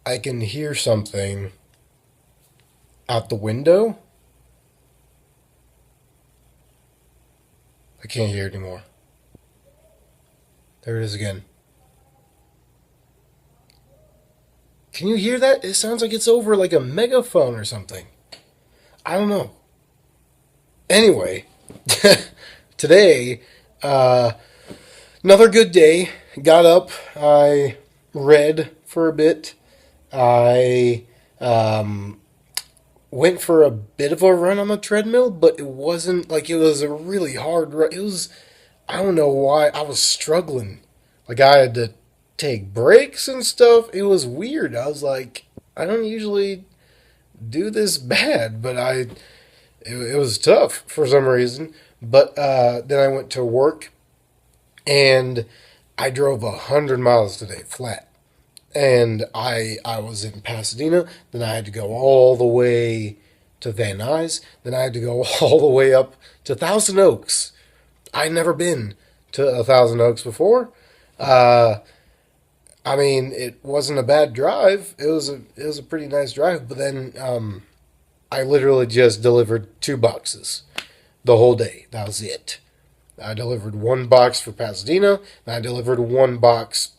I can hear something out the window. I can't hear it anymore. There it is again. Can you hear that? It sounds like it's over like a megaphone or something. I don't know. Anyway, today, uh, another good day. Got up. I read for a bit. I went for a bit of a run on the treadmill, but it wasn't like it was a really hard run. It was, I don't know why, I was struggling. Like I had to take breaks and stuff. It was weird. I was like, I don't usually do this bad, but it was tough for some reason. But then I went to work and I drove 100 miles today flat. And I was in Pasadena. Then I had to go all the way to Van Nuys. Then I had to go all the way up to Thousand Oaks. I'd never been to a Thousand Oaks before. Uh, I mean, it wasn't a bad drive. It was a pretty nice drive. But then I literally just delivered 2 boxes the whole day. That was it. I delivered 1 box for Pasadena, and I delivered 1 box.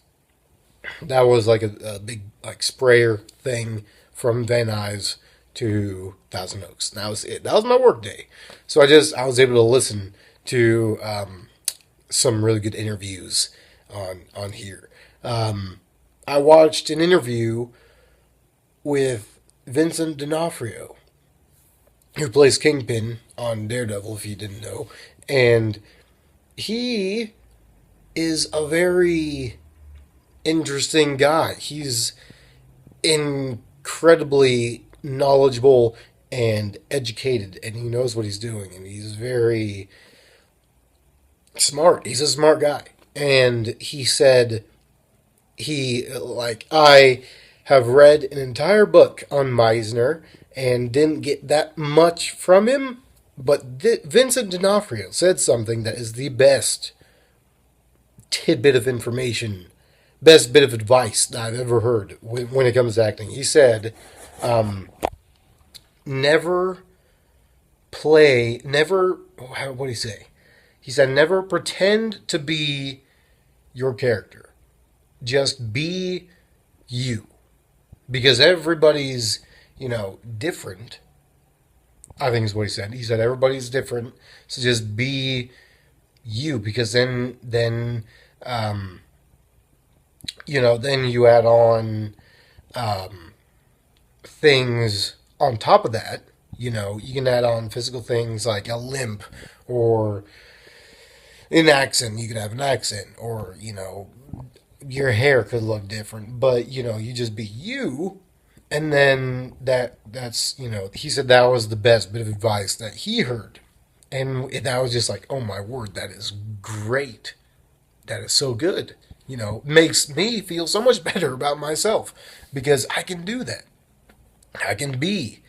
That was like a big like sprayer thing from Van Nuys to Thousand Oaks. And that was it. That was my work day. So I was able to listen to some really good interviews on here. I watched an interview with Vincent D'Onofrio, who plays Kingpin on Daredevil, if you didn't know, and he is a very interesting guy. He's incredibly knowledgeable and educated, and he knows what he's doing, and he's very smart. He's a smart guy. And he said, I have read an entire book on Meisner and didn't get that much from him, but Vincent D'Onofrio said something that is the best tidbit of information, best bit of advice that I've ever heard when it comes to acting. He said, never what do you say? He said, never pretend to be your character. Just be you. Because everybody's, different. I think is what he said. He said everybody's different. So just be you, because then you add on things on top of that. You can add on physical things like a limp or an accent. You could have an accent, or your hair could look different, but you just be you. And then that's he said that was the best bit of advice that he heard. And that was just like, oh my word, that is great. That is so good. Makes me feel so much better about myself, because I can do that. I can be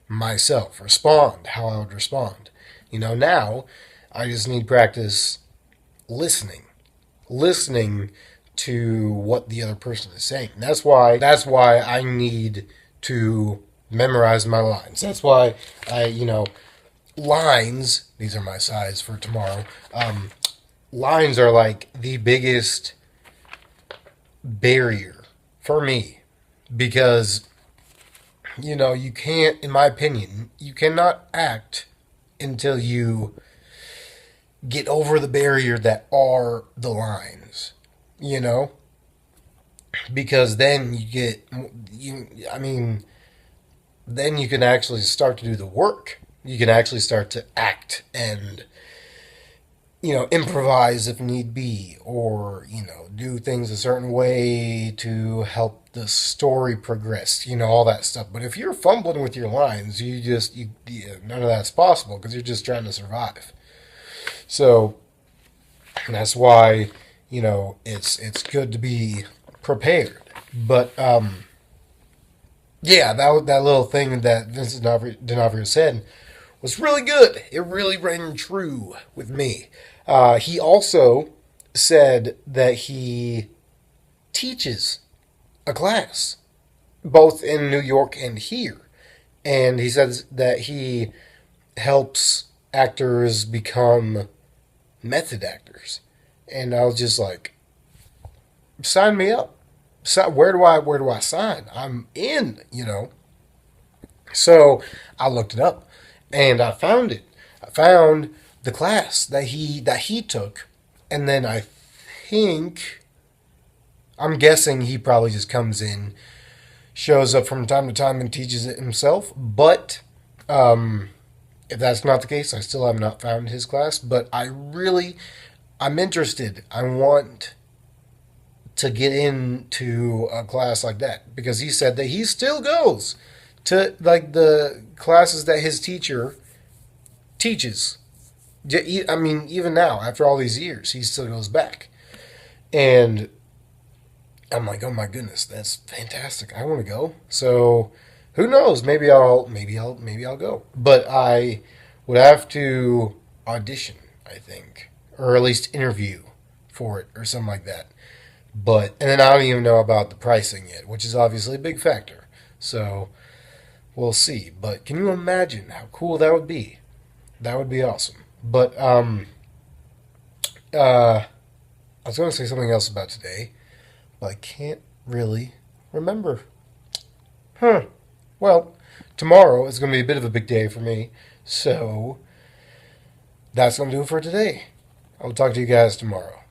myself, respond how I would respond. Now I just need practice listening to what the other person is saying. That's why I need to memorize my lines. That's why lines, these are my size for tomorrow. Lines are like the biggest barrier for me, because you can't, in my opinion, you cannot act until you get over the barrier that are the lines, you know? Because then then you can actually start to do the work. You can actually start to act and, improvise if need be, or, do things a certain way to help the story progress, all that stuff. But if you're fumbling with your lines, none of that's possible, because you're just trying to survive. So that's why, it's good to be prepared. But yeah, that little thing that Vincent D'Onofrio said was really good. It really rang true with me. He also said that he teaches a class both in New York and here. And he says that he helps actors become method actors. And I was just like, sign me up. So where do I sign? I'm in, you know. So I looked it up and I found it. I found the class that he took, and then think I'm guessing he probably just comes in, shows up from time to time, and teaches it himself. But if that's not the case, I still have not found his class. But I'm interested. I want to get into a class like that because he said that he still goes to like the classes that his teacher teaches. I mean, even now, after all these years, he still goes back. And I'm like, oh my goodness, that's fantastic. I want to go. So who knows? Maybe I'll go. But I would have to audition, I think, or at least interview for it or something like that. But and then I don't even know about the pricing yet, which is obviously a big factor. So we'll see. But can you imagine how cool that would be? That would be awesome. But I was going to say something else about today, but I can't really remember. Huh. Well, tomorrow is going to be a bit of a big day for me, so that's going to do it for today. I'll talk to you guys tomorrow.